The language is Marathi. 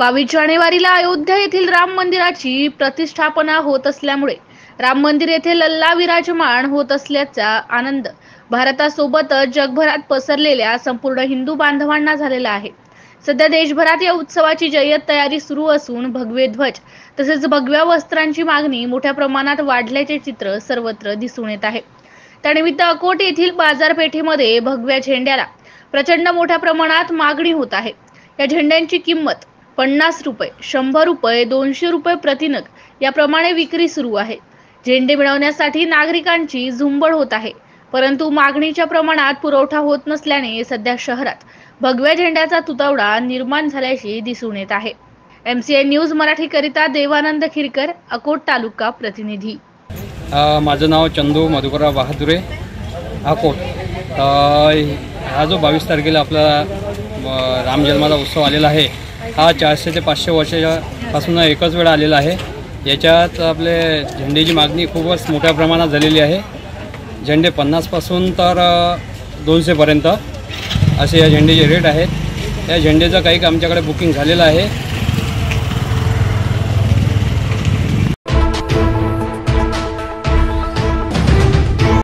22 जानेवारीला अयोध्या येथील राम मंदिराची प्रतिष्ठापना होत असल्यामुळे राम मंदिर येथे लल्ला विराजमान होत असल्याचा आनंद भारतासोबतच जगभरात पसरलेल्या संपूर्ण हिंदू बांधवांना झालेला आहे। सध्या देशभरात या उत्सवाची जय्यत तयारी सुरू असून भगवे ध्वज तसेच भगव्या वस्त्रांची मागणी मोठ्या प्रमाणात वाढल्याचे चित्र सर्वत्र दिसून येत आहे। त्यानिमित्त अकोट येथील बाजारपेठेमध्ये भगव्या झेंड्याला प्रचंड मोठ्या प्रमाणात मागणी होत आहे। या झेंड्यांची किंमत 50 रुपये, 100 रुपये, 200 रुपये प्रतिनग याप्रमाणे विक्री सुरू आहे। झेंडे मिळवण्यासाठी नागरिकांची झुंबड होत आहे, परंतु मागणीच्या प्रमाणात पुरवठा होत नसल्याने सध्या शहरात भगव्या झेंड्याचा तुटवडा निर्माण झाल्याचे दिसून येत आहे। MCI न्यूज मराठी करिता देवानंद खिरकर, अकोट तालुका प्रतिनिधी। माझं नाव चंदू मधुकरराव बहादुरे, अकोट। हा जो 22 तारखेला आपला राम जन्माचा उत्सव आलेला आहे, हा 400 ते 500 वर्षापासून एकच वेळा आलेला आहे। याच्यात आपले झेंडेची मागणी खूपच मोठ्या प्रमाणात झालेली आहे। झेंडे 50 पासून तर 200 पर्यंत असे या झेंडेचे रेट आहेत। या झेंडेचं काही आमच्याकडे बुकिंग झालेलं आहे।